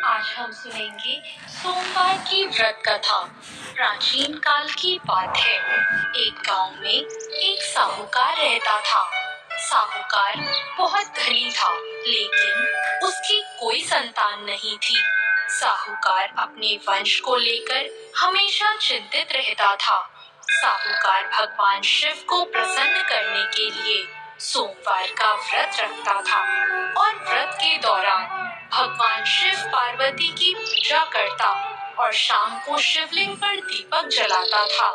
आज हम सुनेंगे सोमवार की व्रत कथा। प्राचीन काल की बात है। एक गांव में एक साहूकार रहता था। साहूकार बहुत धनी था, लेकिन उसकी कोई संतान नहीं थी। साहूकार अपने वंश को लेकर हमेशा चिंतित रहता था। साहूकार भगवान शिव को प्रसन्न करने के लिए सोमवार का व्रत रखता था और व्रत के दौरान भगवान शिव पार्वती की पूजा करता और शाम को शिवलिंग पर दीपक जलाता था।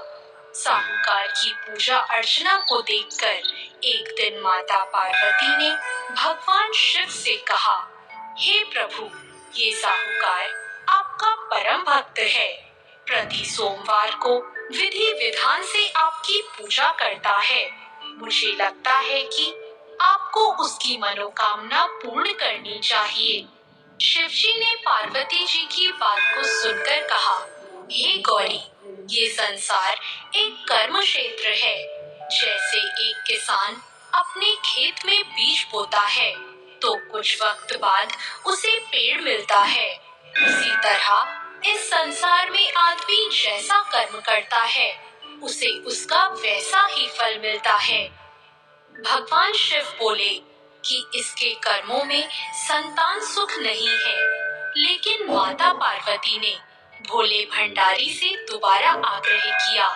साहूकार की पूजा अर्चना को देखकर एक दिन माता पार्वती ने भगवान शिव से कहा, हे प्रभु, ये साहूकार आपका परम भक्त है। प्रति सोमवार को विधि विधान से आपकी पूजा करता है। मुझे लगता है कि आपको उसकी मनोकामना पूर्ण करनी चाहिए। शिवजी ने पार्वती जी की बात को सुनकर कहा, हे गौरी, ये संसार एक कर्म क्षेत्र है। जैसे एक किसान अपने खेत में बीज बोता है तो कुछ वक्त बाद उसे पेड़ मिलता है, उसी तरह इस संसार में आदमी जैसा कर्म करता है उसे उसका वैसा ही फल मिलता है। भगवान शिव बोले कि इसके कर्मों में संतान सुख नहीं है, लेकिन माता पार्वती ने भोले भंडारी से दोबारा आग्रह किया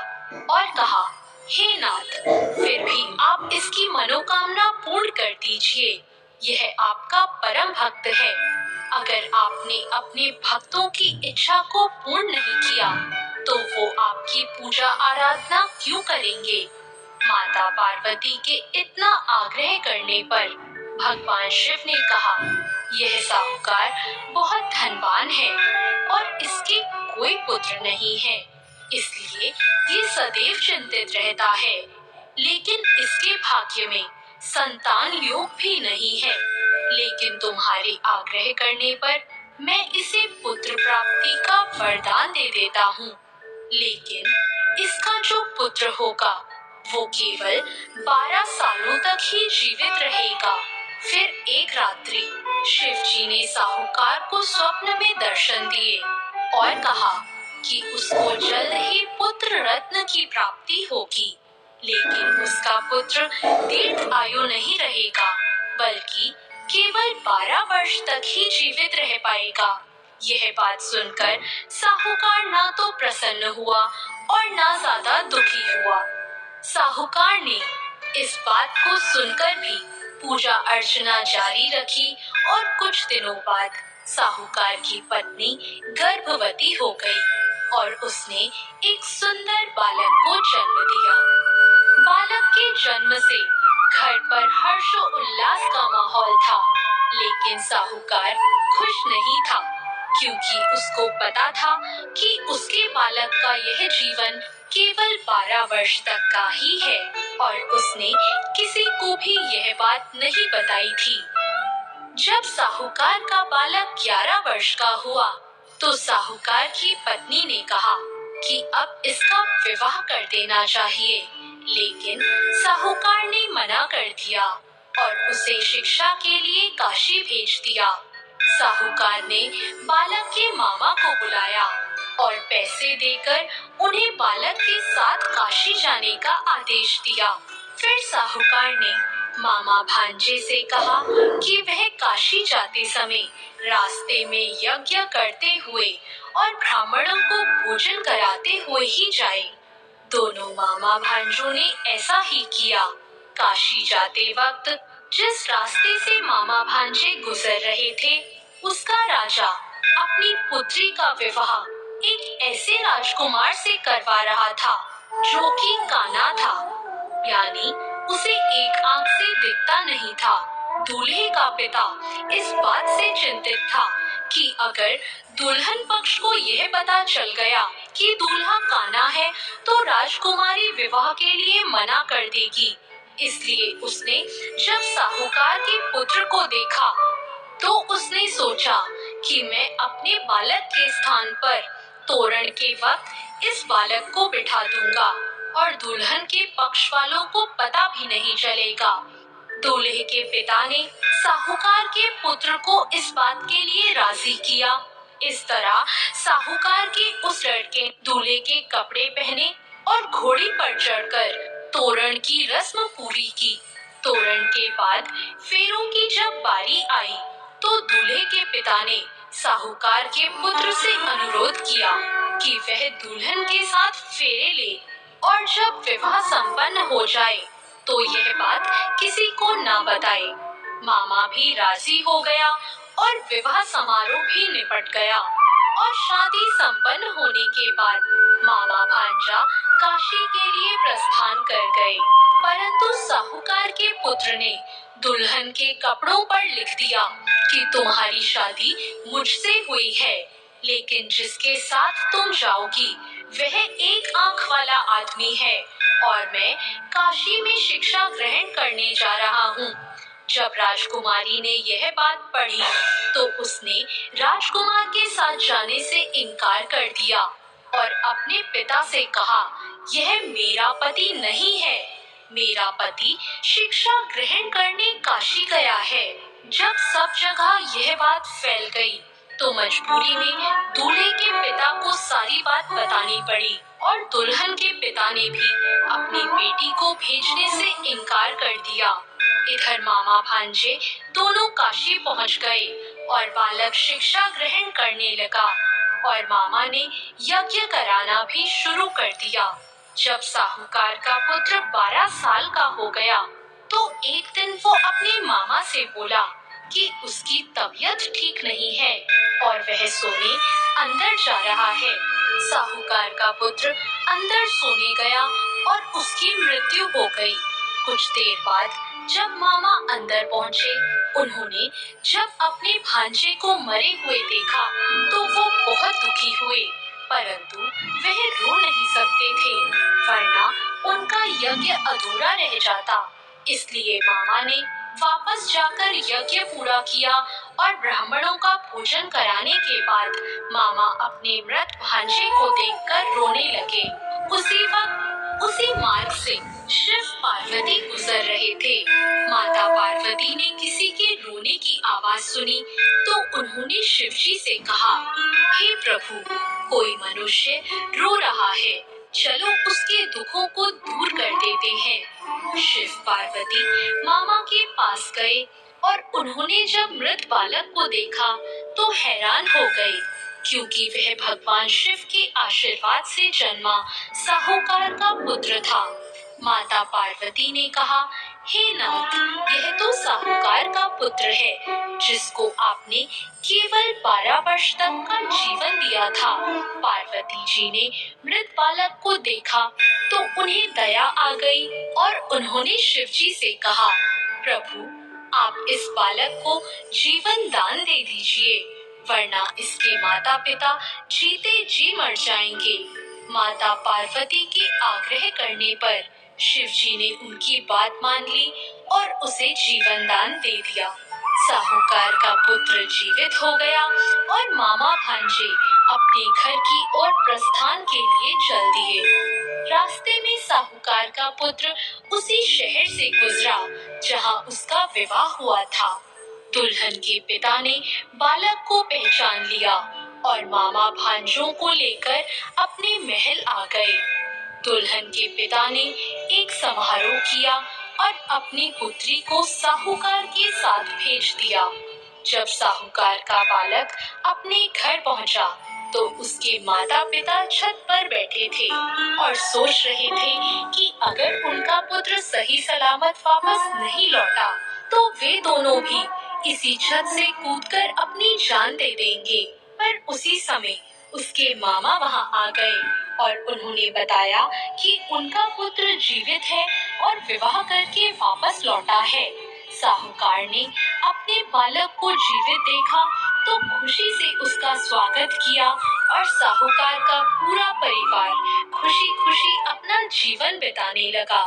और कहा, हे नाथ, फिर भी आप इसकी मनोकामना पूर्ण कर दीजिए। यह आपका परम भक्त है। अगर आपने अपने भक्तों की इच्छा को पूर्ण नहीं किया तो वो आपकी पूजा आराधना क्यों करेंगे? माता पार्वती के इतना आग्रह करने पर भगवान शिव ने कहा, यह साहूकार बहुत धनवान है और इसके कोई पुत्र नहीं है, इसलिए ये सदैव चिंतित रहता है। लेकिन इसके भाग्य में संतान योग भी नहीं है, लेकिन तुम्हारे आग्रह करने पर मैं इसे पुत्र प्राप्ति का वरदान दे देता हूँ। लेकिन इसका जो पुत्र होगा वो केवल 12 सालों तक ही जीवित रहेगा। फिर एक रात्रि शिवजी ने साहूकार को स्वप्न में दर्शन दिए और कहा कि उसको जल्द ही पुत्र रत्न की प्राप्ति होगी, लेकिन उसका पुत्र दीर्घ आयु नहीं रहेगा, बल्कि केवल 12 वर्ष तक ही जीवित रह पाएगा। यह बात सुनकर साहूकार ना तो प्रसन्न हुआ और ना ज्यादा दुखी हुआ। साहूकार ने इस बात को सुनकर भी पूजा अर्चना जारी रखी और कुछ दिनों बाद साहूकार की पत्नी गर्भवती हो गई और उसने एक सुंदर बालक को जन्म दिया। बालक के जन्म से घर पर हर्षोल्लास का माहौल था, लेकिन साहूकार खुश नहीं था, क्योंकि उसको पता था कि उसके बालक का यह जीवन केवल 12 वर्ष तक का ही है और उसने किसी को भी यह बात नहीं बताई थी। जब साहूकार का बालक 11 वर्ष का हुआ तो साहूकार की पत्नी ने कहा कि अब इसका विवाह कर देना चाहिए, लेकिन साहूकार ने मना कर दिया और उसे शिक्षा के लिए काशी भेज दिया। साहूकार ने बालक के मामा को बुलाया और पैसे देकर उन्हें बालक के साथ काशी जाने का आदेश दिया। फिर साहूकार ने मामा भांजे से कहा कि वह काशी जाते समय रास्ते में यज्ञ करते हुए और ब्राह्मणों को भोजन कराते हुए ही जाए। दोनों मामा भांजों ने ऐसा ही किया। काशी जाते वक्त जिस रास्ते से मामा भांजे गुजर रहे थे, उसका राजा अपनी पुत्री का विवाह एक ऐसे राजकुमार से करवा रहा था जो कि काना था, यानी उसे एक आंख से दिखता नहीं था। दूल्हे का पिता इस बात से चिंतित था कि अगर दुल्हन पक्ष को यह पता चल गया कि दूल्हा काना है तो राजकुमारी विवाह के लिए मना कर देगी। इसलिए उसने जब साहूकार के पुत्र को देखा तो उसने सोचा कि मैं अपने बालक के स्थान पर तोरण के वक्त इस बालक को बिठा दूंगा और दुल्हन के पक्ष वालों को पता भी नहीं चलेगा। दूल्हे के पिता ने साहूकार के पुत्र को इस बात के लिए राजी किया इस तरह साहूकार के उस लड़के दूल्हे के कपड़े पहने और घोड़ी पर चढ़कर तोरण की रस्म पूरी की। तोरण के बाद फेरों की जब बारी आई तो दूल्हे के पिता ने साहूकार के पुत्र से अनुरोध किया कि वह दुल्हन के साथ फेरे ले और जब विवाह संपन्न हो जाए तो यह बात किसी को न बताए। मामा भी राजी हो गया और विवाह समारोह भी निपट गया और शादी संपन्न होने के बाद मामा भांजा काशी के लिए प्रस्थान कर गए। परंतु साहूकार के पुत्र ने दुल्हन के कपड़ों पर लिख दिया कि तुम्हारी शादी मुझसे हुई है, लेकिन जिसके साथ तुम जाओगी वह एक आंख वाला आदमी है और मैं काशी में शिक्षा ग्रहण करने जा रहा हूँ। जब राजकुमारी ने यह बात पढ़ी तो उसने राजकुमार के साथ जाने से इनकार कर दिया और अपने पिता से कहा, यह मेरा पति नहीं है, मेरा पति शिक्षा ग्रहण करने काशी गया है। जब सब जगह यह बात फैल गई तो मजबूरी में दूल्हे के पिता को सारी बात बतानी पड़ी और दुल्हन के पिता ने भी अपनी बेटी को भेजने से इनकार कर दिया। इधर मामा भांजे दोनों काशी पहुंच गए और बालक शिक्षा ग्रहण करने लगा और मामा ने यज्ञ कराना भी शुरू कर दिया। जब साहूकार का पुत्र 12 साल का हो गया तो एक दिन वो अपने मामा से बोला कि उसकी तबीयत ठीक नहीं है और वह सोने अंदर जा रहा है। साहूकार का पुत्र अंदर सोने गया और उसकी मृत्यु हो गई। कुछ देर बाद जब मामा अंदर पहुंचे, उन्होंने जब अपने भांजे को मरे हुए देखा तो वो बहुत दुखी हुए, परंतु वह रो नहीं सकते थे वरना उनका यज्ञ अधूरा रह जाता। इसलिए मामा ने वापस जाकर यज्ञ पूरा किया और ब्राह्मणों का भोजन कराने के बाद मामा अपने मृत भांजे को देखकर रोने लगे। उसी वक्त उसी मार्ग से शिव पार्वती गुजर रहे थे। माता पार्वती ने किसी के रोने की आवाज सुनी तो उन्होंने शिवजी से कहा, हे प्रभु, कोई मनुष्य रो रहा है, चलो उसके दुखों को दूर कर देते हैं। शिव पार्वती मामा के पास गए और उन्होंने जब मृत बालक को देखा तो हैरान हो गए, क्योंकि वह भगवान शिव के आशीर्वाद से जन्मा साहूकार का पुत्र था। माता पार्वती ने कहा, हे नाथ, यह तो साहूकार का पुत्र है जिसको आपने केवल 12 वर्ष तक का जीवन दिया था। पार्वती जी ने मृत बालक को देखा तो उन्हें दया आ गई और उन्होंने शिवजी से कहा, प्रभु, आप इस बालक को जीवन दान दे दीजिए, वरना इसके माता पिता जीते जी मर जाएंगे। माता पार्वती के आग्रह करने पर शिवजी ने उनकी बात मान ली और उसे जीवन दान दे दिया। साहूकार का पुत्र जीवित हो गया और मामा भांजे अपने घर की ओर प्रस्थान के लिए चल दिए। रास्ते में साहूकार का पुत्र उसी शहर से गुजरा जहां उसका विवाह हुआ था। दुल्हन के पिता ने बालक को पहचान लिया और मामा भांजों को लेकर अपने महल आ गए। दुल्हन के पिता ने एक समारोह किया और अपनी पुत्री को साहूकार के साथ भेज दिया। जब साहूकार का बालक अपने घर पहुंचा तो उसके माता पिता छत पर बैठे थे और सोच रहे थे कि अगर उनका पुत्र सही सलामत वापस नहीं लौटा तो वे दोनों भी इसी छत से कूदकर अपनी जान दे देंगे। पर उसी समय उसके मामा वहां आ गए और उन्होंने बताया कि उनका पुत्र जीवित है और विवाह करके वापस लौटा है। साहूकार ने अपने बालक को जीवित देखा तो खुशी से उसका स्वागत किया और साहूकार का पूरा परिवार खुशी खुशी अपना जीवन बिताने लगा।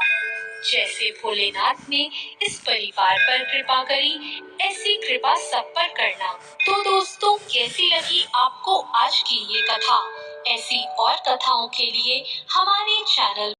जैसे भोलेनाथ ने इस परिवार पर कृपा करी, ऐसी कृपा सब पर करना। तो दोस्तों, कैसी लगी आपको आज की ये कथा? ऐसी और कथाओं के लिए हमारे चैनल